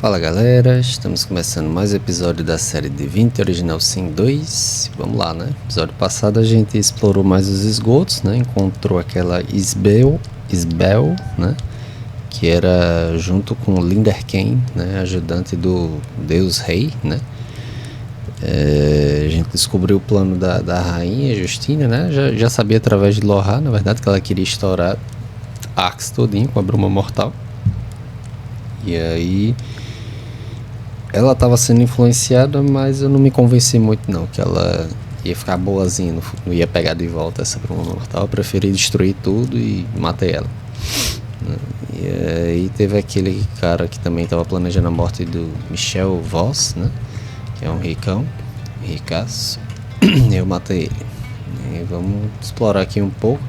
Fala galera, estamos começando mais um episódio da série Divinity Original Sin 2. Vamos lá, né? No episódio passado a gente explorou mais os esgotos, né? Encontrou aquela Isbel, né? Que era junto com Linderken, né? Ajudante do Deus Rei, né? A gente descobriu o plano da rainha Justina, né? Já sabia através de Lohar, na verdade, que ela queria estourar Arx todinho com a bruma mortal. E aí ela estava sendo influenciada, mas eu não me convenci muito não, que ela ia ficar boazinha, não ia pegar de volta essa bruma mortal. Eu preferi destruir tudo e matei ela. E aí teve aquele cara que também estava planejando a morte do Michel Voss, né? Que é um ricaço. Eu matei ele. E vamos explorar aqui um pouco,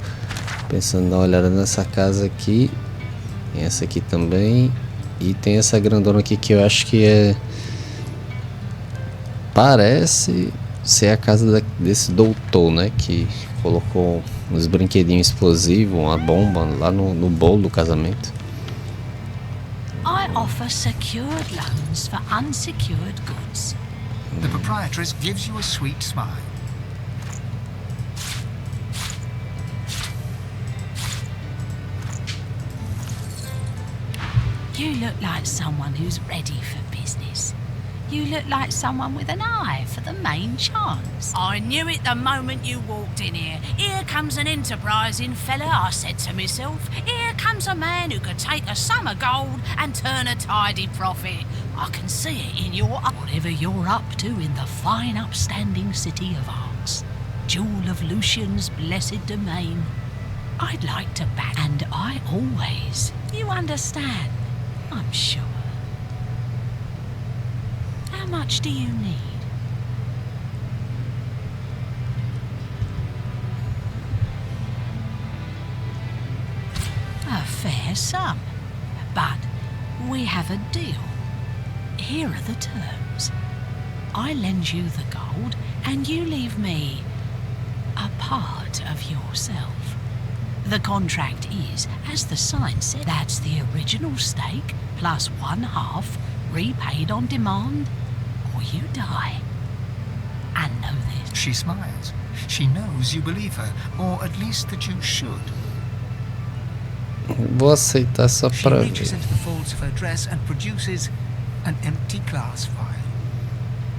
pensando em dar uma olhada nessa casa aqui. Tem essa aqui também. E tem essa grandona aqui que eu acho que parece ser a casa desse doutor, né? Que colocou uns brinquedinhos explosivos, uma bomba lá no bolo do casamento. I offer secured loans for unsecured goods. The proprietress gives you a sweet smile. You look like someone who's ready for business. You look like someone with an eye for the main chance. I knew it the moment you walked in here. Here comes an enterprising fella, I said to myself. Here comes a man who could take a sum of gold and turn a tidy profit. I can see it in your... Whatever you're up to in the fine upstanding city of Arx, jewel of Lucian's blessed domain, I'd like to back... And I always... You understand, I'm sure. How much do you need? A fair sum, but we have a deal. Here are the terms. I lend you the gold and you leave me a part of yourself. The contract is, as the sign said, that's the original stake plus 1/2 repaid on demand, or you die. And know this. She smiles. She knows you believe her, or at least that you should. Vou aceitar só pra She reaches ver. into the folds of her dress and produces an empty glass vial.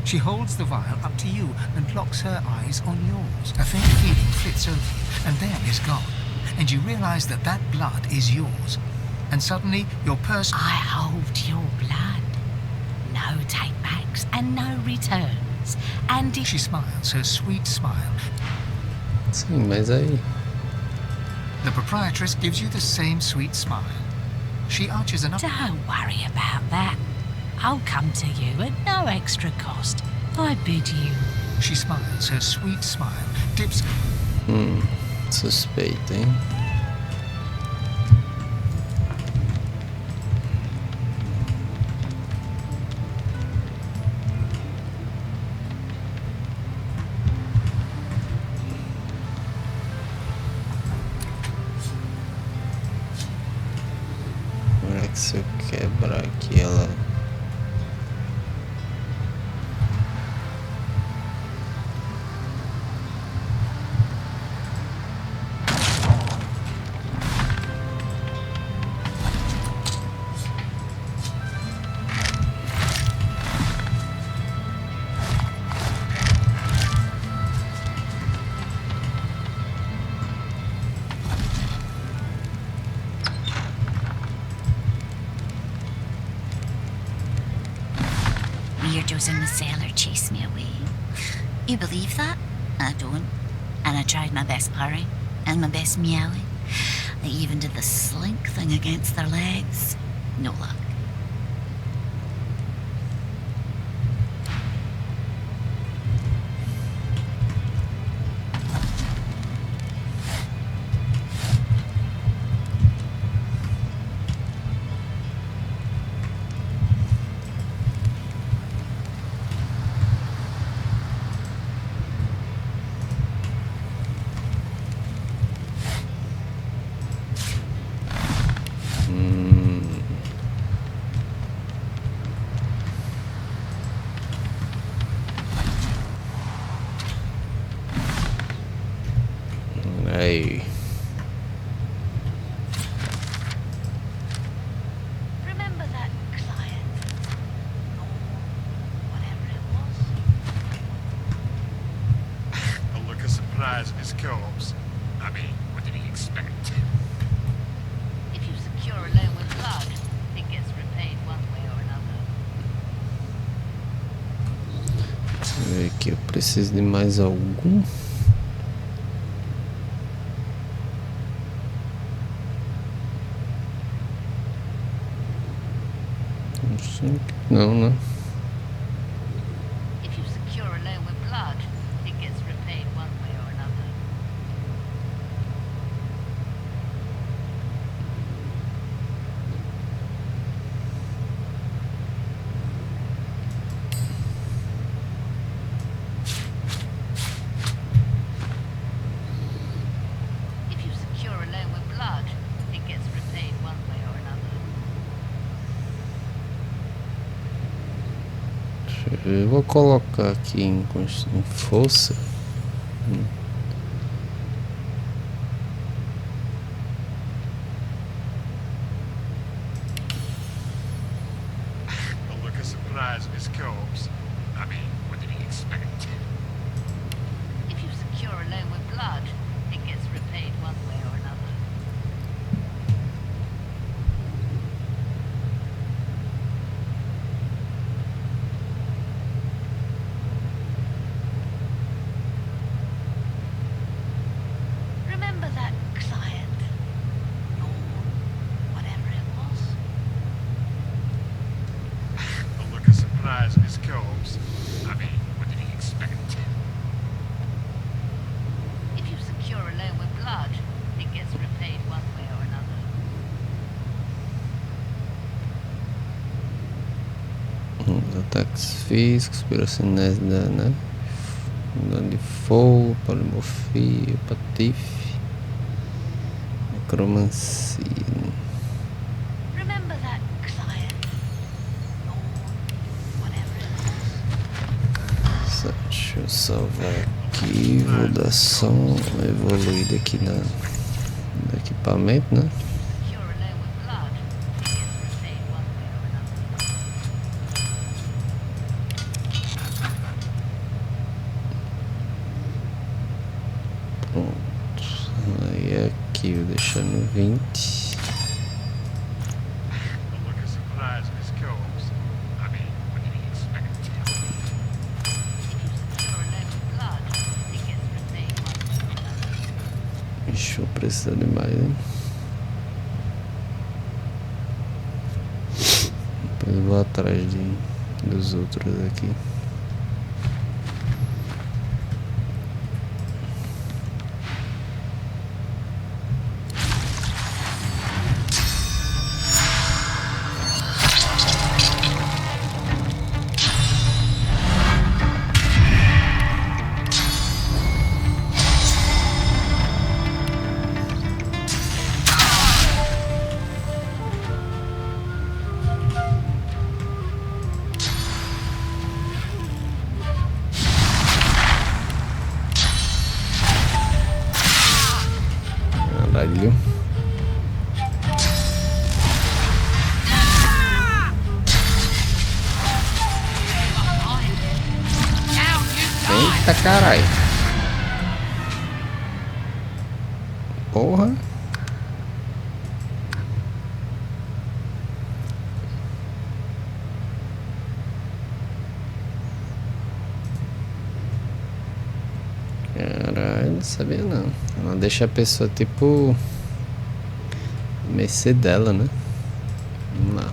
She holds the vial up to you and locks her eyes on yours. A faint feeling flits over you, and then is gone. And you realize that that blood is yours. And suddenly, your purse... I hold your blood. No take-backs and no returns. And if... She smiles, her sweet smile. Sim, mas aí... The proprietress gives you the same sweet smile. She arches an... Don't worry about that. I'll come to you at no extra cost. I bid you. She smiles, her sweet smile, dips... Suspeito, hein? Como é que se eu quebrar aqui ela... Weirdos in the cellar chase me away. You believe that? I don't. And I tried my best purring and my best meowing. I even did the slink thing against their legs. No luck. surprise his corpse. I mean, what did he expect? If you secure a loan with blood, it gets repaid one way or another. Deixa eu ver aqui, eu preciso de mais algum. Não, né? If you secure a loan with blood, it gets repaid one way or another. If you secure a loan with blood, it gets repaid one way or another. Eu vou colocar aqui em força. A look of surprise his corpse. I mean, what did he expect? If you secure a loan with blood, it gets repaid one way or another. Remember that client? Or whatever it was? A look of surprise his corpse. I mean, what did he expect? If you secure a loan with blood, it gets repaid one way or another. Os ataques físicos, pirocinese, né? Dano de fogo, polimorfia, patife, necromancia. Remember that client? Or whatever it was? Deixa eu salvar aqui, vou dar só uma evoluída aqui no equipamento, né? Secure a loan with blood, it gets repaid one way or another. Pronto, aí aqui eu deixar no 20. A look of surprise his corpse. I mean, what did he expect? If you secure a loan with blood, it gets repaid one way or another. Ixi, vou precisar de mais, né? Depois eu vou atrás dos outros aqui. Caralho. Eita caralho. Porra. Caralho, não sabia não. Ela deixa a pessoa tipo mercê dela, né? Vamos lá.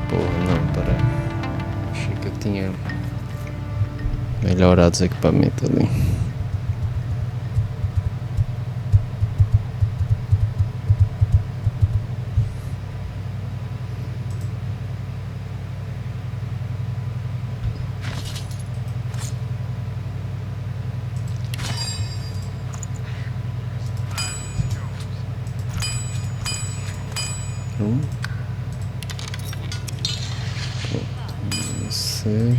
Porra, não, para. Achei que eu tinha melhorado os equipamentos ali. Você.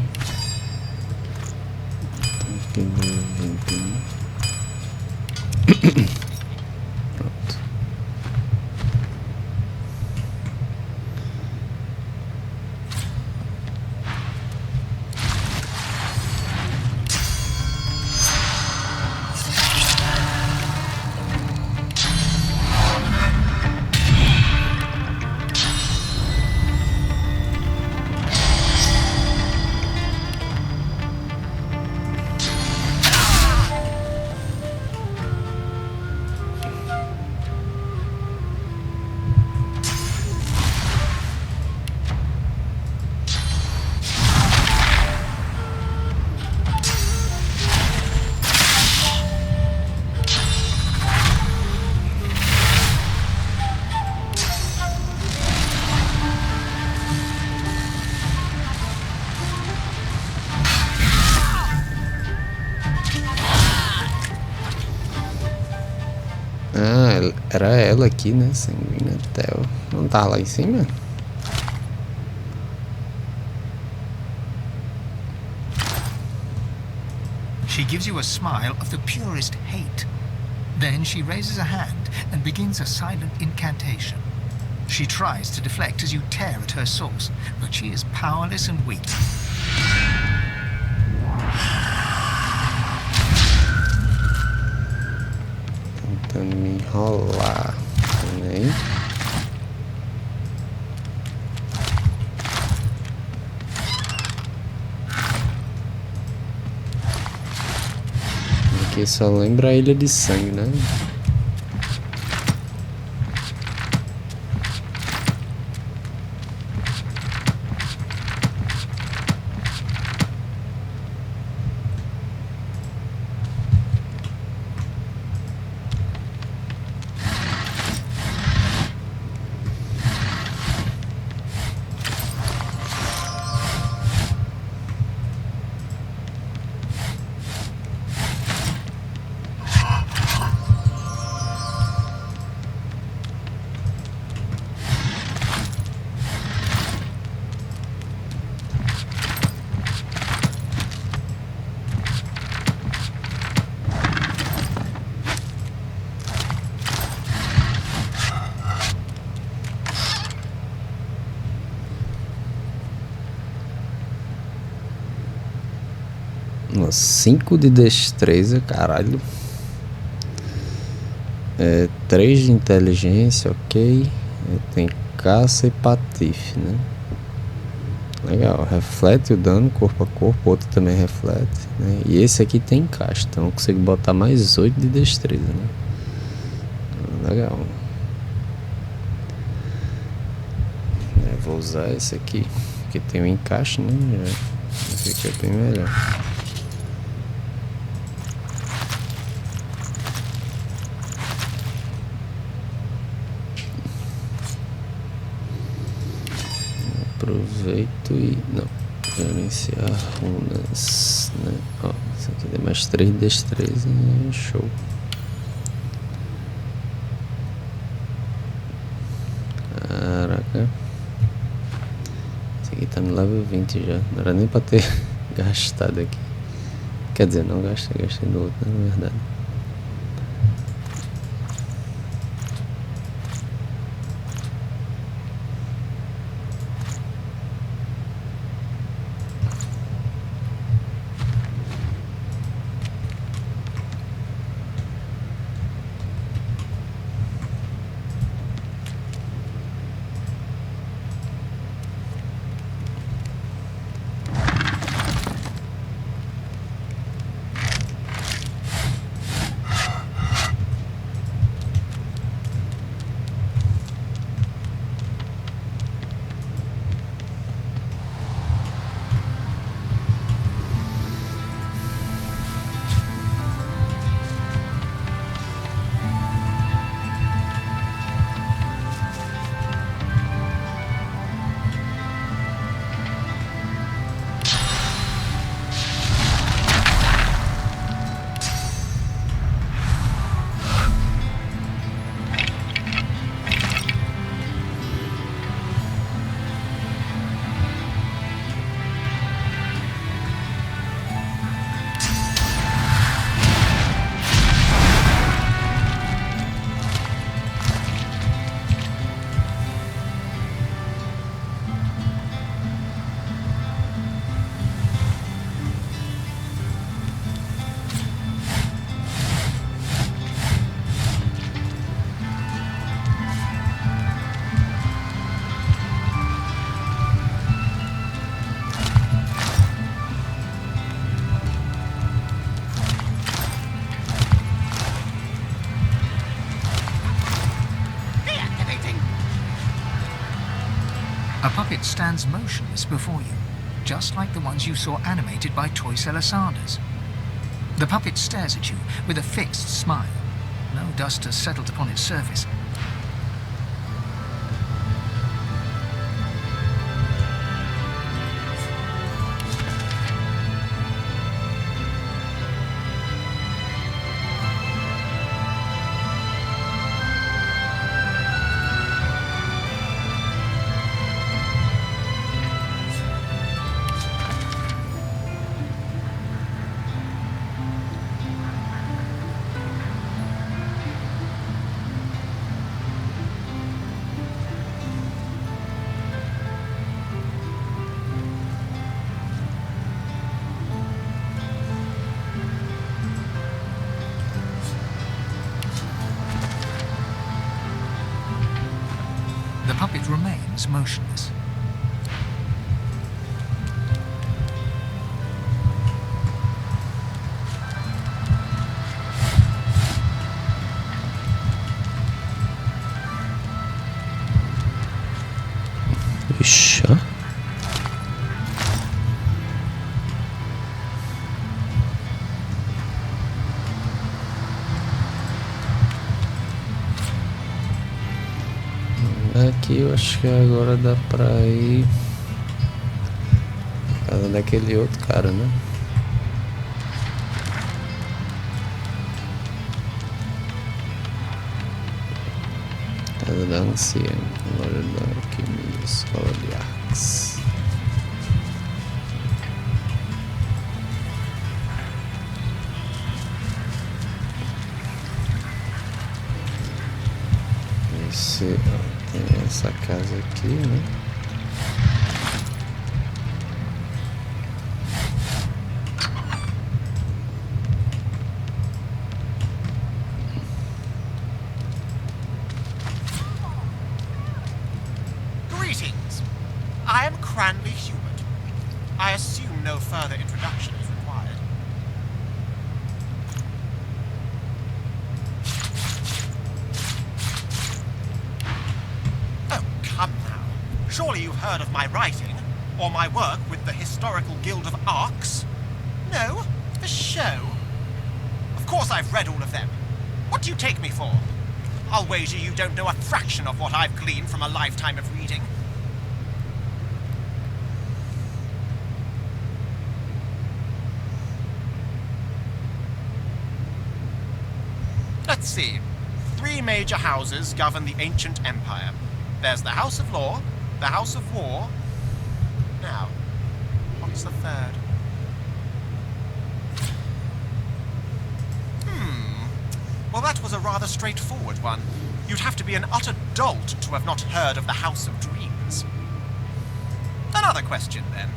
aqui, né? Sanguínea Tel. Não tá lá em cima? She gives you a smile of the purest hate. Then she raises a hand and begins a silent incantation. She tries to deflect as you tear at her source, but she is powerless and weak. Tentando me enrolar. Peraí. Aqui só lembra a Ilha de Sangue, né? Nossa, 5 de destreza, caralho. 3 de inteligência, ok. Tem caça e patife, né? Legal, reflete o dano corpo a corpo, outro também reflete, né? E esse aqui tem encaixe, então eu consigo botar mais 8 de destreza, né? Legal. Vou usar esse aqui, que tem um encaixe, né? Já fica bem melhor. Aproveito e não gerenciar runas, né? Ó, isso aqui tem mais 3 de destreza, show. Caraca, esse aqui tá no level 20 já, não era nem pra ter gastado aqui. Quer dizer, não gastei no outro, né, na verdade. A puppet stands motionless before you, just like the ones you saw animated by toy seller Sanders. The puppet stares at you with a fixed smile. No dust has settled upon its surface. The puppet remains motionless. Ixi, ó. Aqui eu acho que agora dá pra ir na casa daquele outro cara, né? Casa da anciã, loja da alquimia, escola de artes. Esse, ó, tem essa casa aqui, né? Greetings. I am Cranley Hubert. I assume no further introduction is required. Oh, come now. Surely you've heard of my writing, or my work with the Historical Guild of Arcs? No? For show? Of course I've read all of them. What do you take me for? I'll wager you don't know a fraction of what I've gleaned from a lifetime of reading. Let's see. 3 major houses govern the ancient empire. There's the House of Law, the House of War. Now, what's the third? Well, that was a rather straightforward one. You'd have to be an utter dolt to have not heard of the House of Dreams. Another question, then.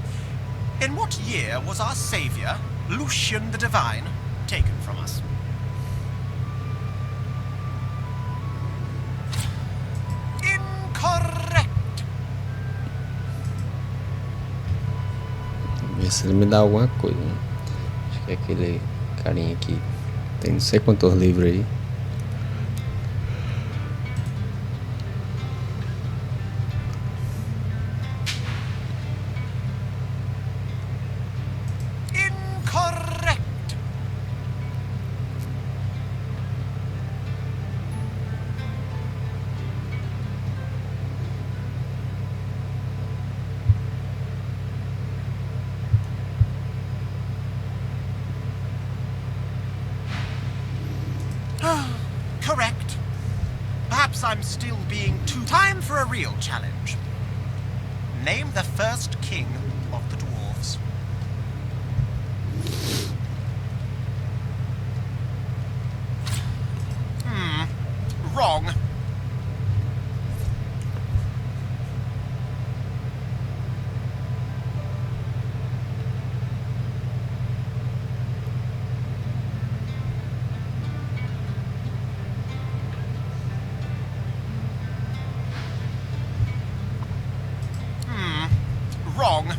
In what year was our saviour, Lucian the Divine, taken from us? Incorrect! Vamos ver se ele me dá alguma coisa, né? Acho que é aquele carinha aqui. Tem não sei quantos livros aí. Incorrect! Correct. Perhaps I'm still being too... Time for a real challenge. Name the first king of the dwarves. Wrong. Wrong.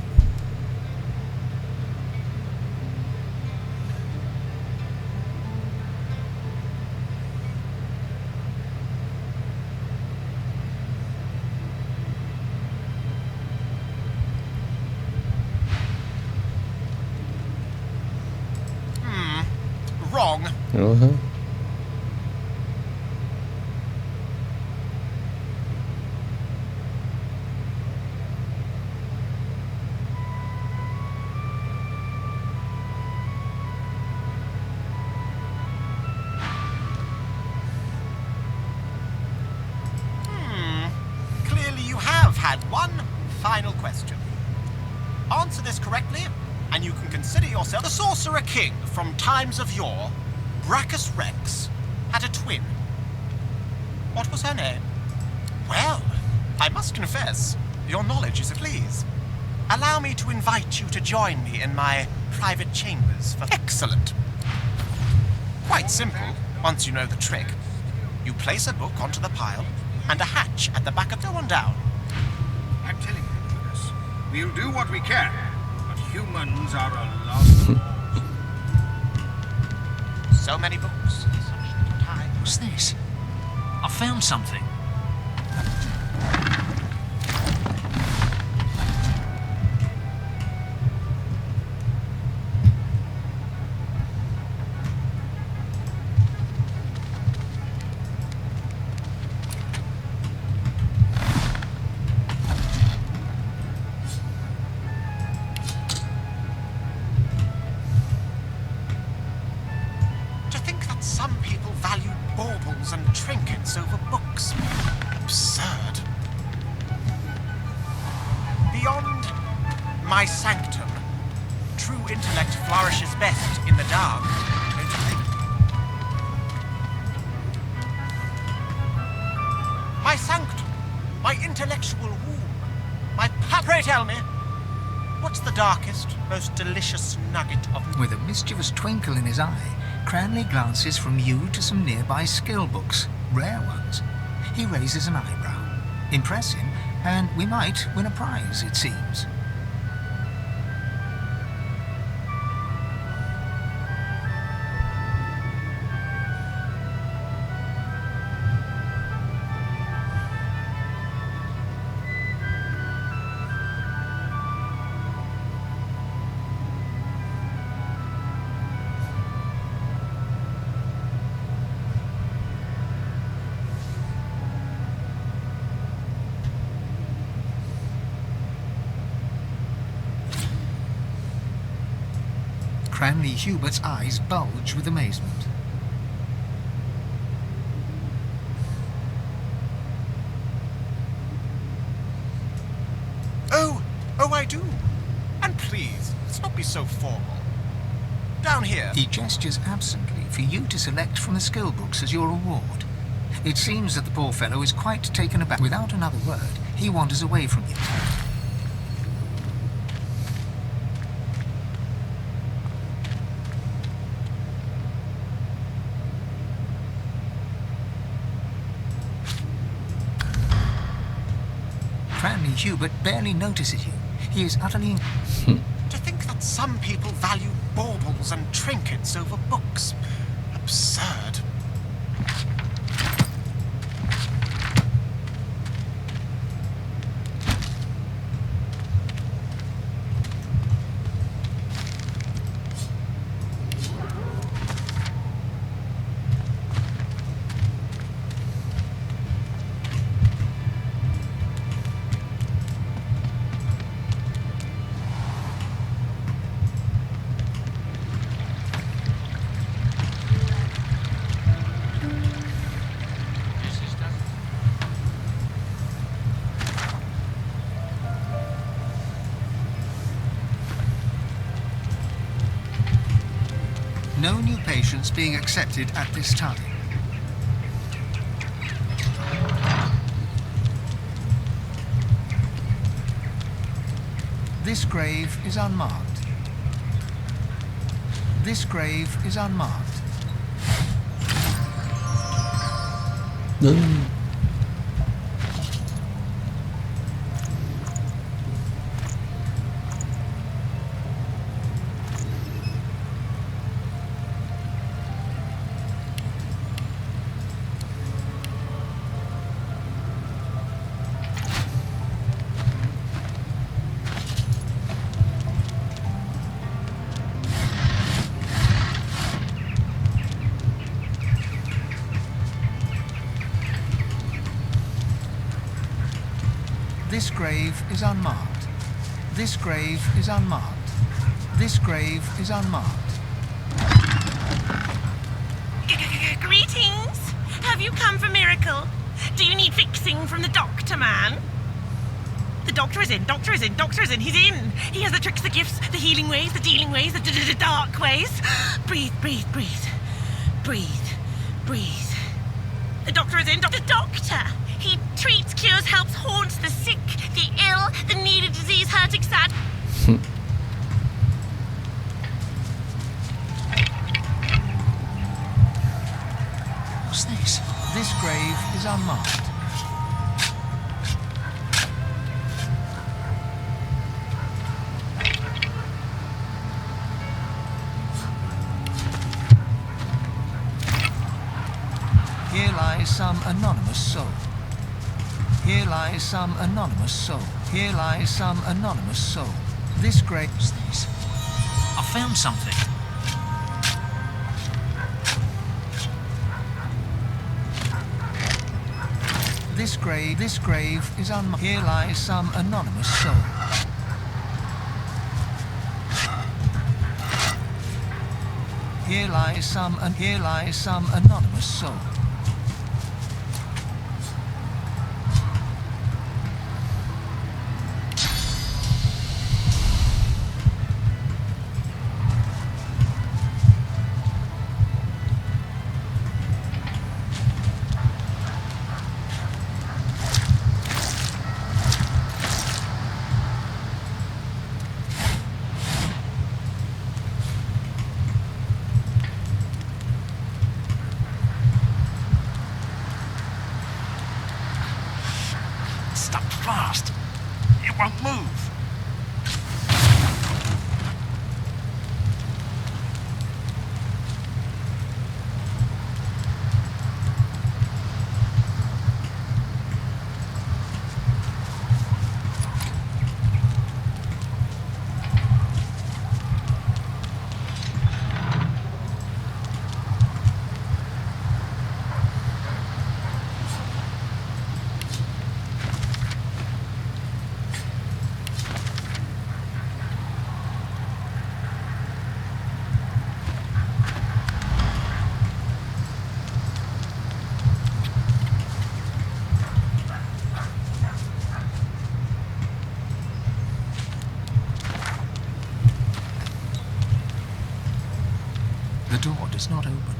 Wrong. Uhum. Clearly you have had one final question. Answer this correctly, and you can consider yourself the Sorcerer King from times of yore. Brachus Rex had a twin. What was her name? Well, I must confess, your knowledge is a please. Allow me to invite you to join me in my private chambers for... Excellent. Quite simple, once you know the trick. You place a book onto the pile, and a hatch at the back of... No one down. I'm telling you, Lucas, we'll do what we can, but humans are a lost cause. So many books in such little time. What's this? I found something. To think that some people value baubles and trinkets over books. Absurd. Beyond my sanctum, true intellect flourishes best in the dark, don't you think? My sanctum, my intellectual womb, my pray tell me, what's the darkest, most delicious nugget of... With a mischievous twinkle in his eye, Cranley glances from you to some nearby skill books, rare ones. He raises an eyebrow. Impress him, and we might win a prize, it seems. Cranley Hubert's eyes bulge with amazement. Oh, I do. And please, let's not be so formal. Down here. He gestures absently for you to select from the skill books as your reward. It seems that the poor fellow is quite taken aback. Without another word, he wanders away from you. Cranley Hubert barely notices you. He is utterly... To think that some people value baubles and trinkets over books. Absurd. No new patients being accepted at this time. This grave is unmarked. This grave is unmarked. No. This grave is unmarked. This grave is unmarked. This grave is unmarked. Greetings! Have you come for miracle? Do you need fixing from the doctor, man? The doctor is in, doctor is in, doctor is in, he's in! He has the tricks, the gifts, the healing ways, the dealing ways, the dark ways. Breathe, breathe, breathe. Breathe, breathe. The doctor is in, the doctor! He treats, cures, helps, haunts the sick, the ill, the needy, disease, hurting, sad. What's this? This grave is unmarked. some anonymous soul. Here lies some anonymous soul. Here lies some anonymous soul. This grave... These. I found something. This grave is unmarked. Here lies some anonymous soul. Here lies some anonymous soul. Stuck fast. It won't move. The door does not open.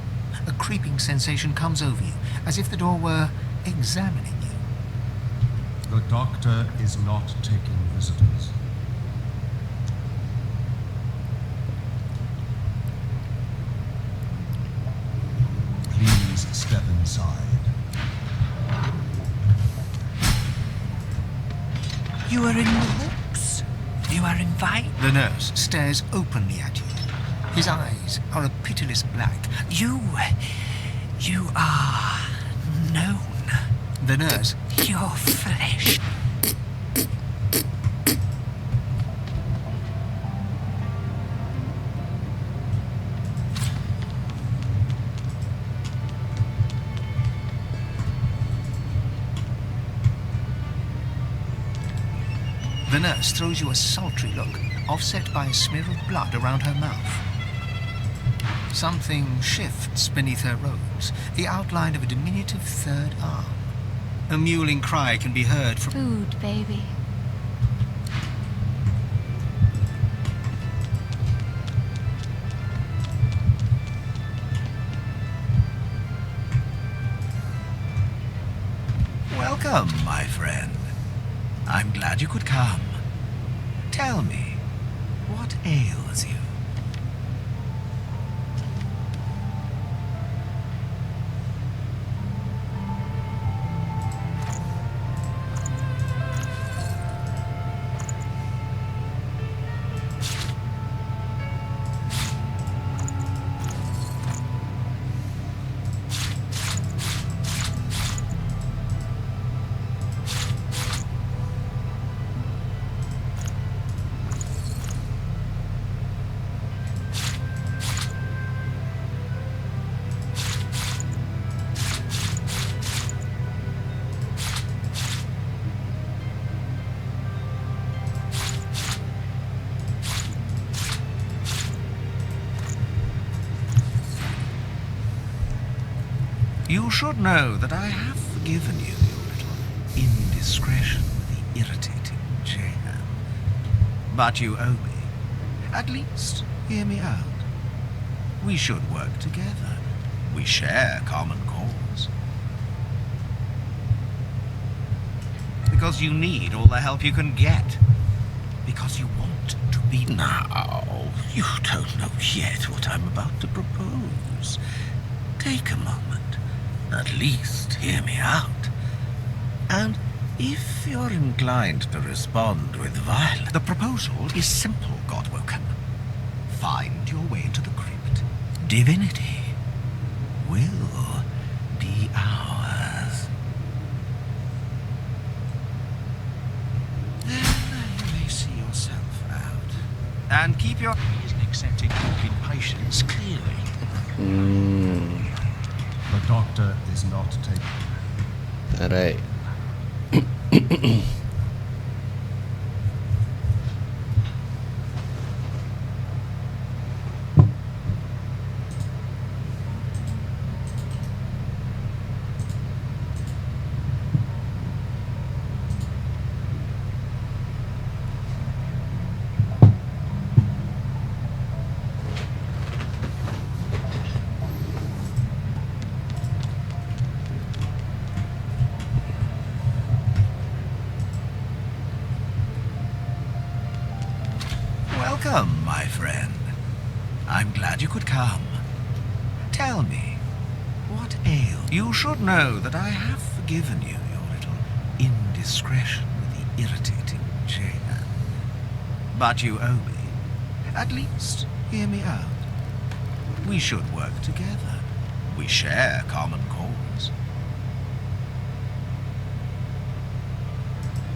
A creeping sensation comes over you, as if the door were examining you. The doctor is not taking visitors. Please step inside. You are in the books. You are invited. The nurse stares openly at you. His eyes are a pitiless black. You are known. The nurse... Your flesh. The nurse throws you a sultry look, offset by a smear of blood around her mouth. Something shifts beneath her robes, the outline of a diminutive third arm. A mewling cry can be heard from... Food, baby. Welcome, my friend. I'm glad you could come. Tell me, what ails you? You should know that I have forgiven you your little indiscretion with the irritating chair. But you owe me. At least, hear me out. We should work together. We share common cause. Because you need all the help you can get. Because you want to be... Now, you don't know yet what I'm about to propose. Take a moment. At least hear me out. And if you're inclined to respond with violence, the proposal is simple, Godwoken. Find your way into the crypt. Divinity will be ours. And keep your... He isn't accepting walking patients, clearly. The doctor is not taking. Pera aí. Welcome, my friend. I'm glad you could come. Tell me, what ails you? You should know that I have forgiven you your little indiscretion with the irritating Jane. But you owe me. At least, hear me out. We should work together. We share common cause.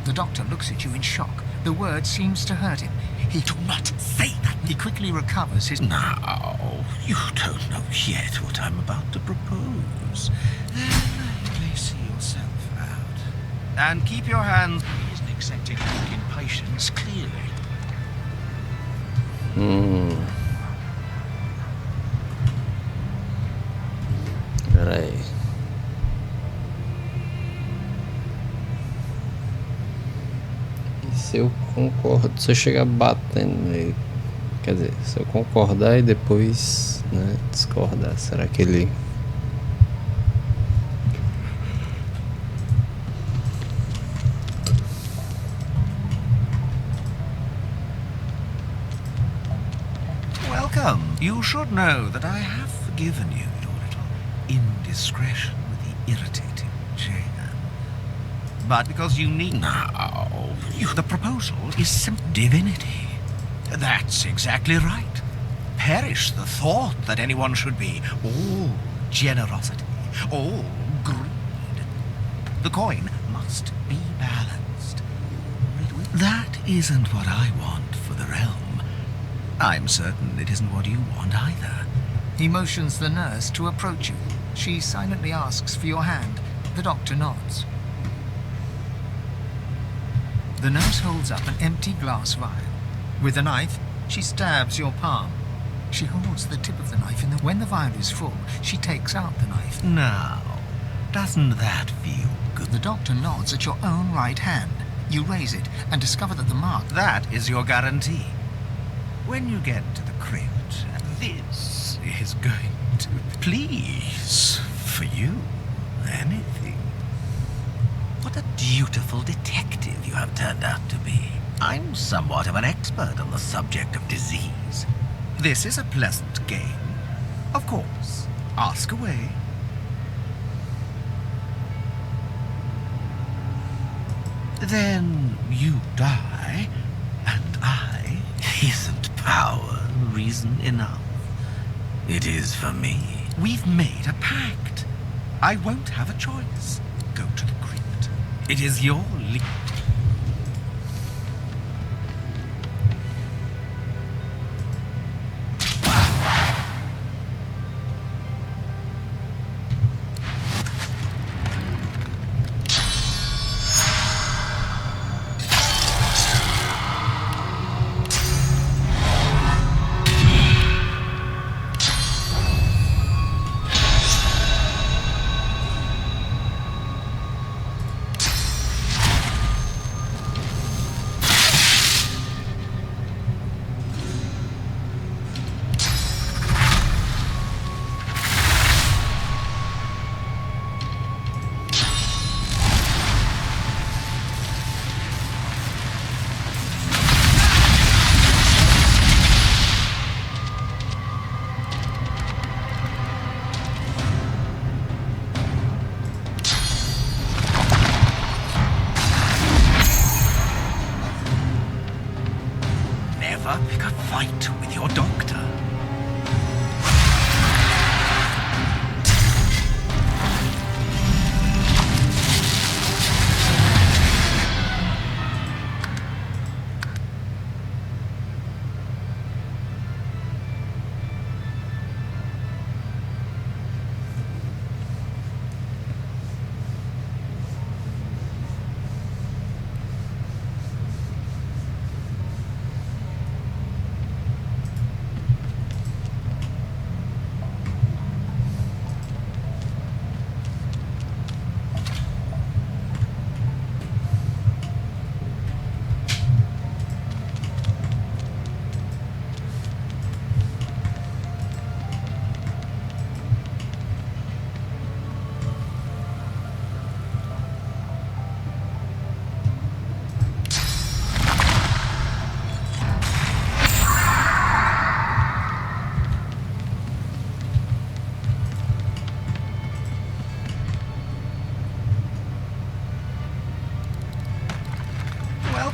The doctor looks at you in shock. The word seems to hurt him. He Do not say that. He quickly recovers his... Now, you don't know yet what I'm about to propose. Then you may see yourself out. And keep your hands... He isn't accepting walking patients, clearly. Pera aí. E se eu concordo, se eu chegar batendo nele, quer dizer, se eu concordar e depois, né, discordar, será que ele... Welcome. You should know that I have forgiven you your little indiscretion with the irritating Jane. But because you need... Now, the proposal is divinity. That's exactly right. Perish the thought that anyone should be all generosity, all greed. The coin must be balanced. That isn't what I want for the realm. I'm certain it isn't what you want either. He motions the nurse to approach you. She silently asks for your hand. The doctor nods. The nurse holds up an empty glass vial. With a knife, she stabs your palm. She holds the tip of the knife, and when the vial is full, she takes out the knife. Now, doesn't that feel good? The doctor nods at your own right hand. You raise it and discover that the mark... That is your guarantee. When you get to the crypt, this is going to please for you anything. What a dutiful detective you have turned out to be. I'm somewhat of an expert on the subject of disease. This is a pleasant game. Of course, ask away. Then you die, and I... Isn't power reason enough? It is for me. We've made a pact. I won't have a choice. Go to the crypt. It is your pick a fight with your doctor.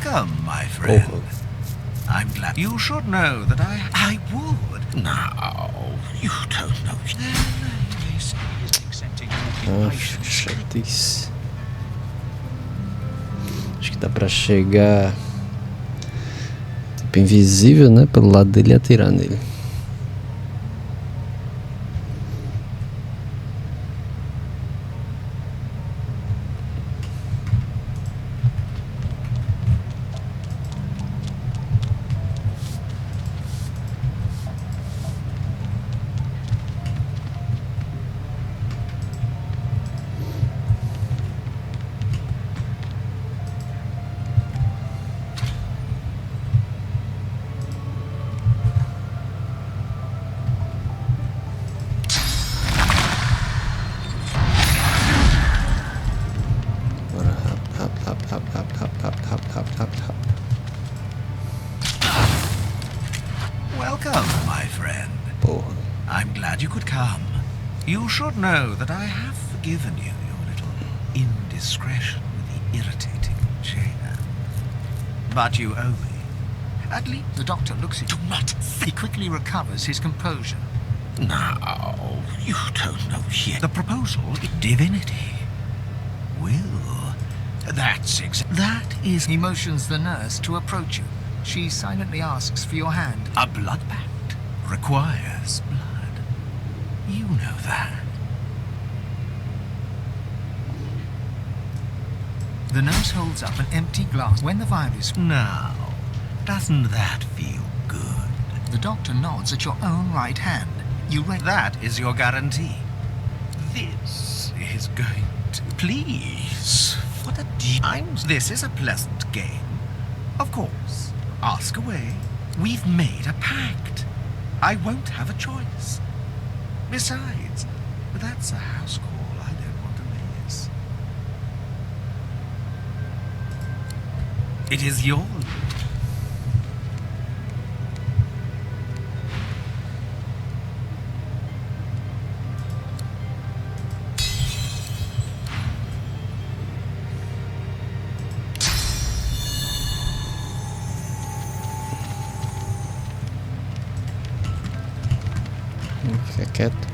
Welcome, my friend. Porra. I'm glad. You should know that I would. No, you don't know. This is accepting walking patients. Chatice. Acho que dá pra chegar tipo invisível, né? Pelo lado dele e atirar nele. Welcome, my friend. Porra. I'm glad you could come. You should know that I have forgiven you your little indiscretion with the irritating chair. But you owe me. At least the doctor looks at you. Do not. He quickly recovers his composure. Now, you don't know yet. The proposal is Divinity. Will. That is. He motions the nurse to approach you. She silently asks for your hand. A blood pact requires blood. You know that. The nurse holds up an empty glass when the vial is... Now, doesn't that feel good? The doctor nods at your own right hand. You raise... That is your guarantee. This is going to... Please, what a times. This is a pleasant game. Of course. Ask away. We've made a pact. I won't have a choice. Besides, that's a house call I don't want to miss. It is yours. Fica quieto.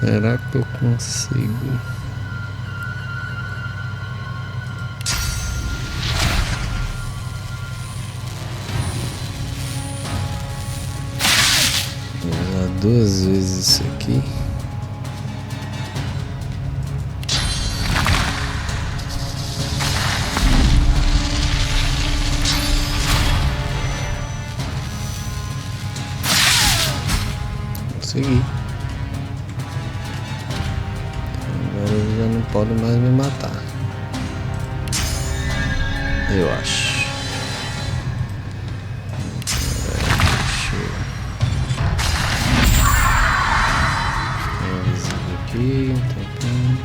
Será que eu consigo? Vou usar 2 vezes isso aqui. Consegui. Agora ele já não pode mais me matar. Eu acho. Deixa eu... aqui, um tempinho.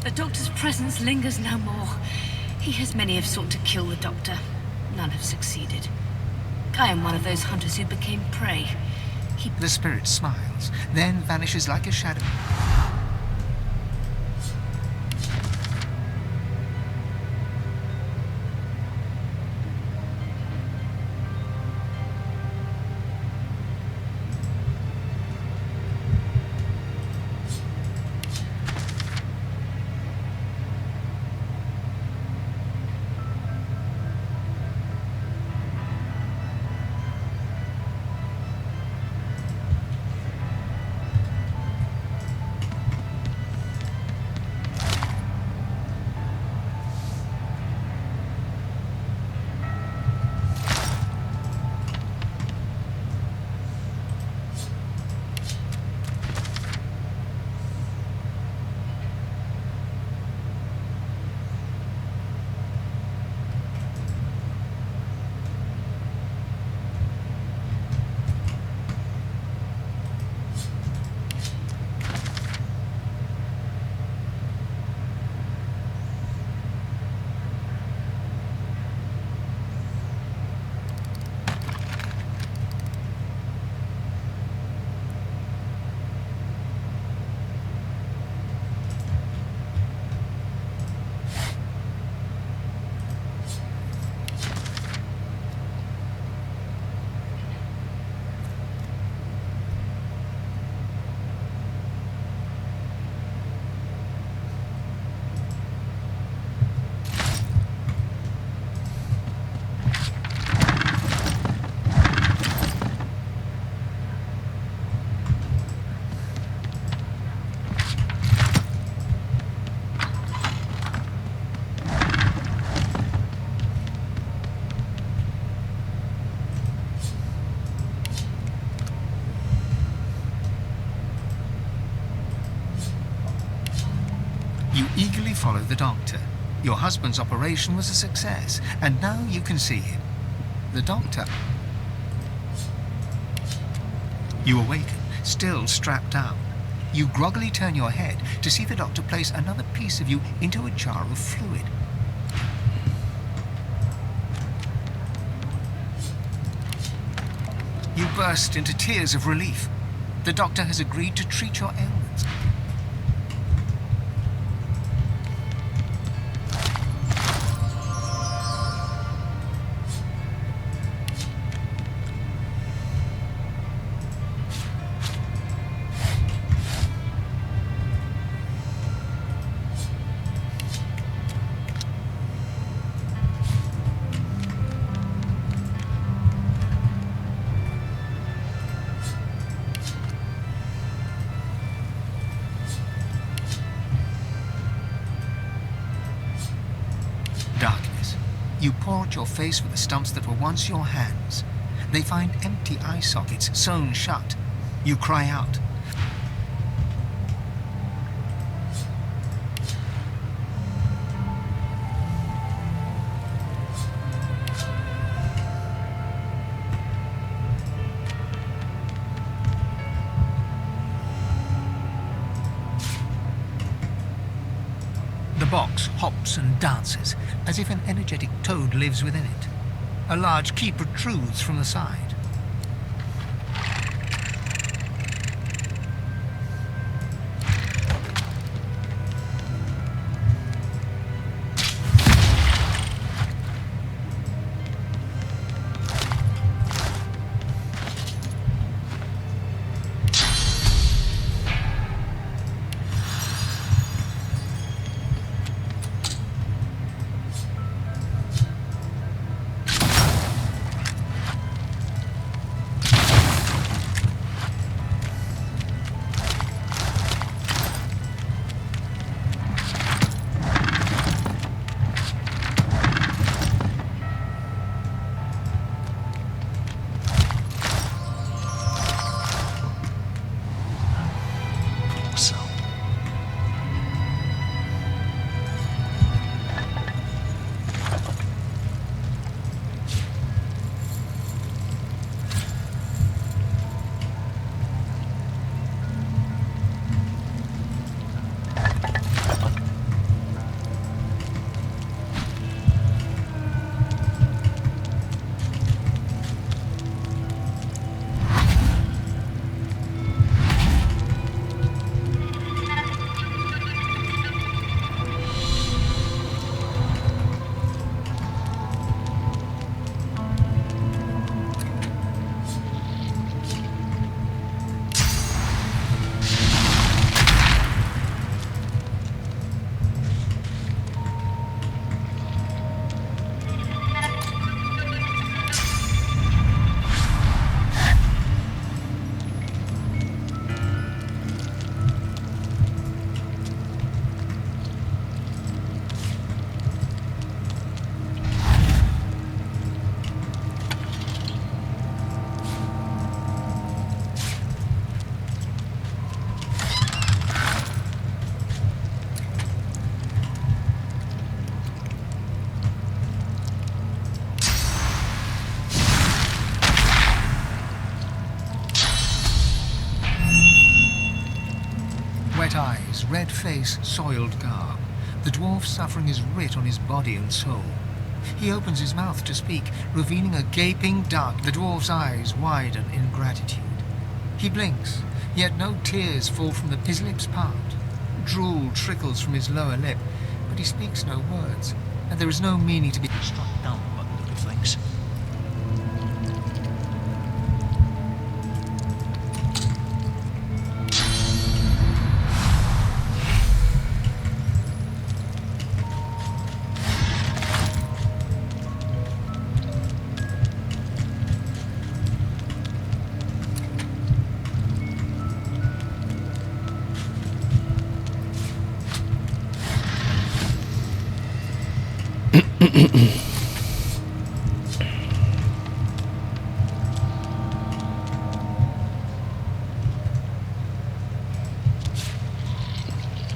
The Doctor's presence lingers no more. Many have sought to kill the Doctor. None have succeeded. I am one of those hunters who became prey. The spirit smiles, then vanishes like a shadow. You eagerly follow the Doctor. Your husband's operation was a success, and now you can see him. The Doctor. You awaken, still strapped down. You groggily turn your head to see the Doctor place another piece of you into a jar of fluid. You burst into tears of relief. The Doctor has agreed to treat your ailments. Darkness. You paw at your face with the stumps that were once your hands. They find empty eye sockets sewn shut. You cry out. The box hops and dances, as if an energetic toad lives within it. A large key protrudes from the side. eyes, red face, soiled garb. The dwarf suffering is writ on his body and soul. He opens his mouth to speak, revealing a gaping dark. The dwarf's eyes widen in gratitude. He blinks, yet no tears fall from his lips part. Drool trickles from his lower lip, but he speaks no words, and there is no meaning to be Struck dumb by the look of things.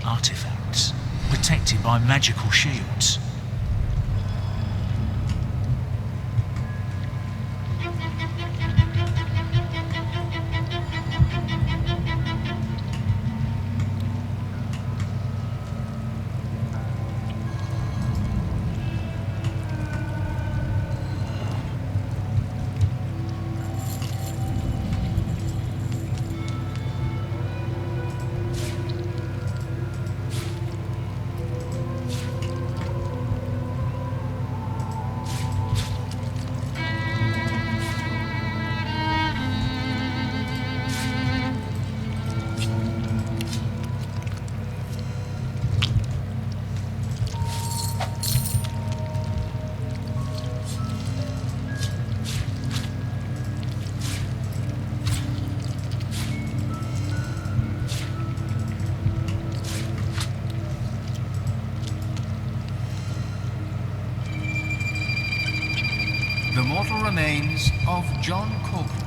Artifacts protected by magical shields. The mortal remains of John Corcoran.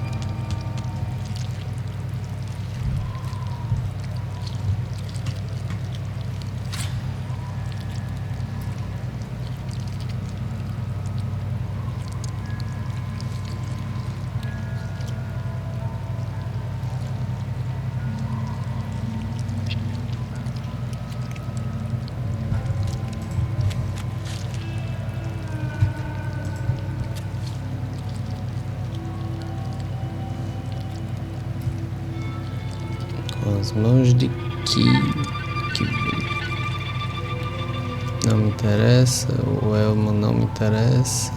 Com as mãos de Kiwi. Não me interessa. O elmo não me interessa.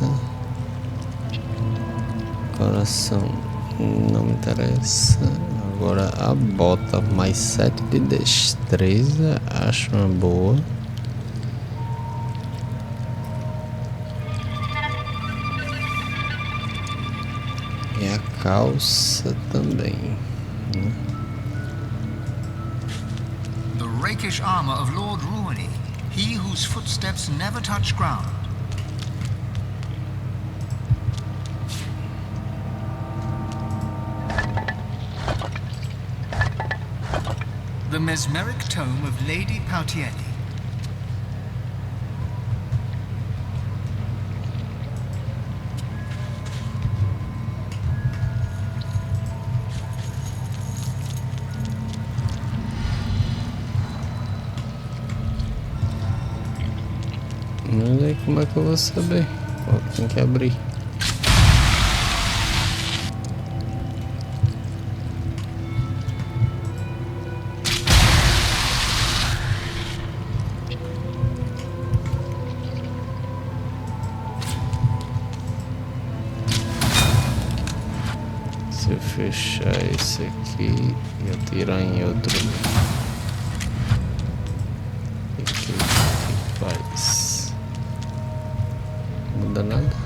Coração não me interessa. Agora a bota mais 7 de destreza. Acho uma boa. E a calça também, né? The rakish armor of Lord Ruiny, he whose footsteps never touch ground. The mesmeric tome of Lady Pautielli. Mas aí como é que eu vou saber? Ó, tem que abrir. Se eu fechar esse aqui e atirar em outro, o que faz? Não muda nada.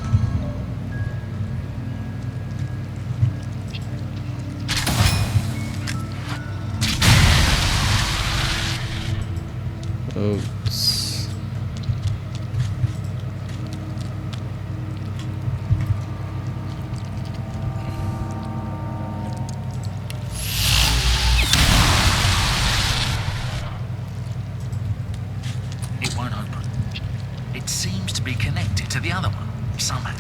Oops. It won't open. It seems to be connected to the other one, somehow.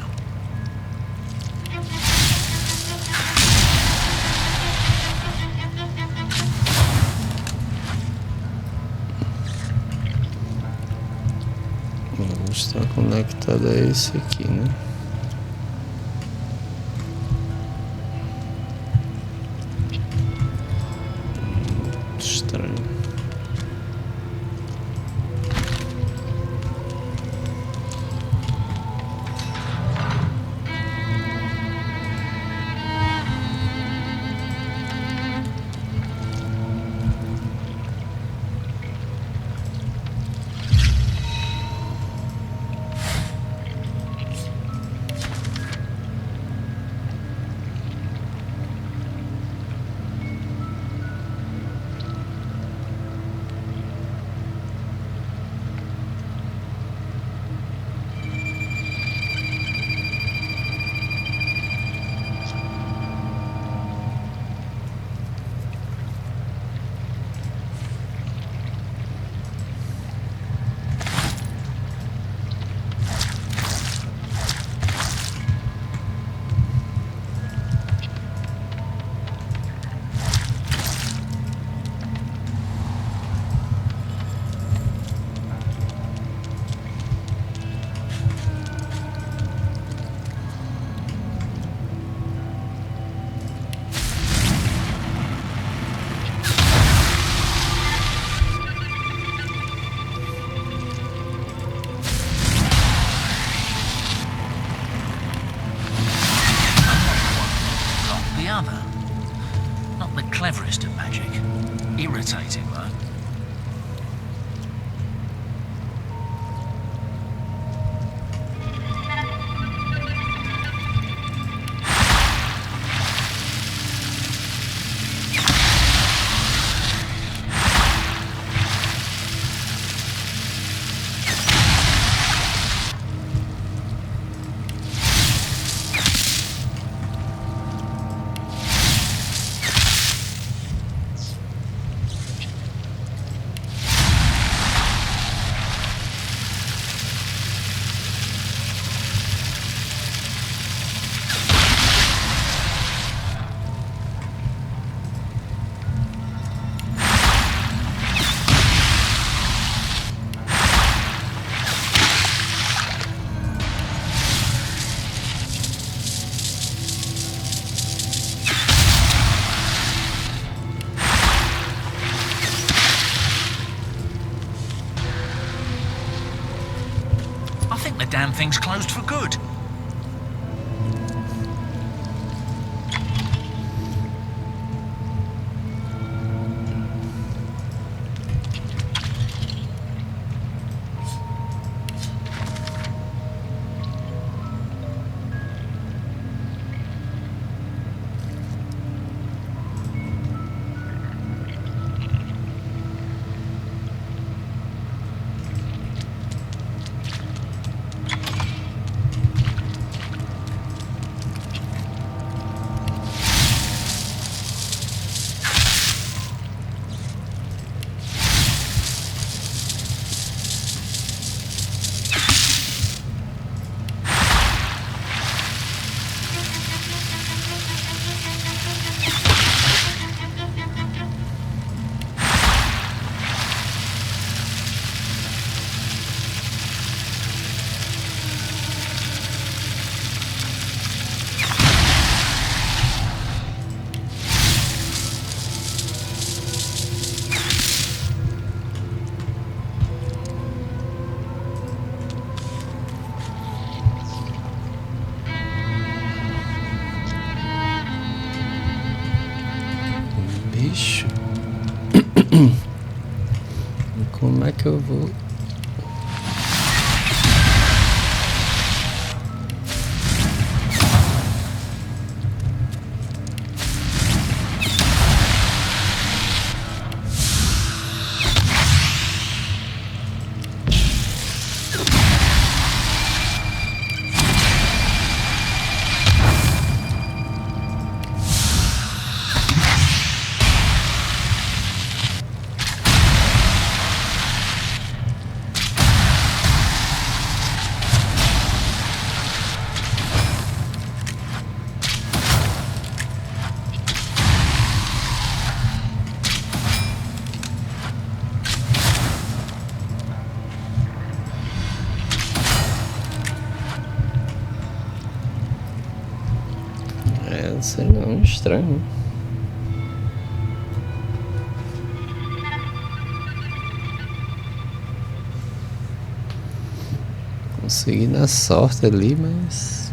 conectado a esse aqui, né? Estranho. Not the cleverest at magic. Irritating, though. I think the damn thing's closed for good. Bicho. Como é que eu vou... Sei não, estranho. Consegui na sorte ali, mas...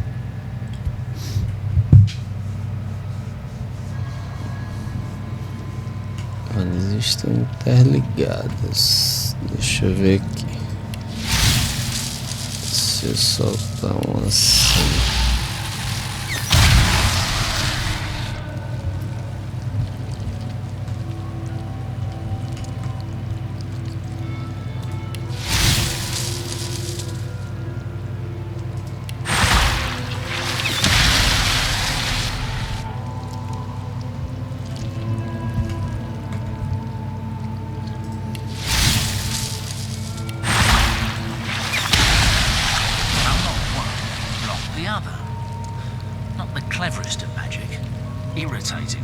Eles estão interligados. Deixa eu ver aqui. Se eu soltar um assim... Cleverest at magic. Irritating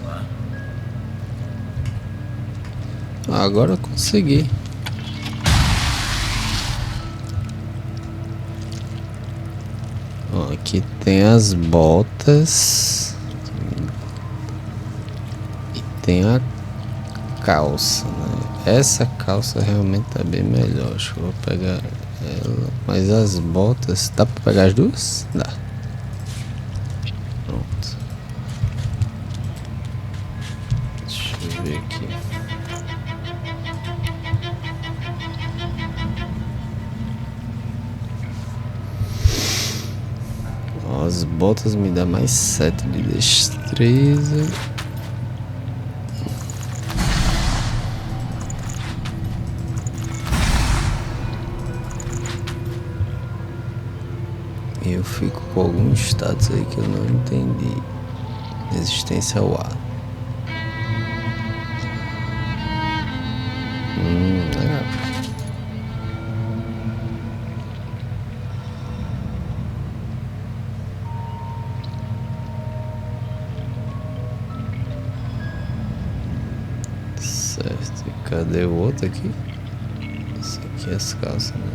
though. Agora eu consegui. Ó, aqui tem as botas. E tem a calça, né? Essa calça realmente tá bem melhor. Acho que eu vou pegar ela. Mas as botas... Dá pra pegar as duas? Dá. Pronto. Deixa eu ver aqui. Ó, as botas me dá mais 7 de destreza. Eu fico com alguns status aí que eu não entendi. Resistência ao ar. Legal. Certo. E cadê o outro aqui? Esse aqui é as calças, né?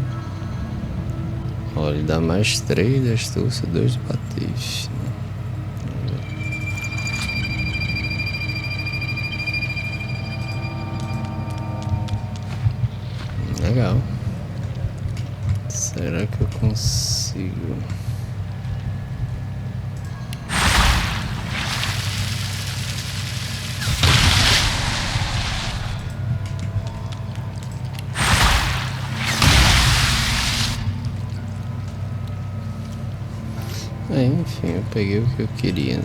Olha, ele dá mais 3 de astúcia, 2 de patife, né? Legal. Será que eu consigo? Enfim, eu peguei o que eu queria, né?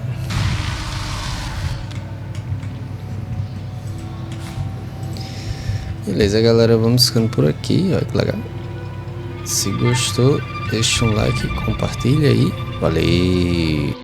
Beleza, galera, vamos ficando por aqui. Olha que legal. Se gostou, deixa um like, compartilha aí. Valeu!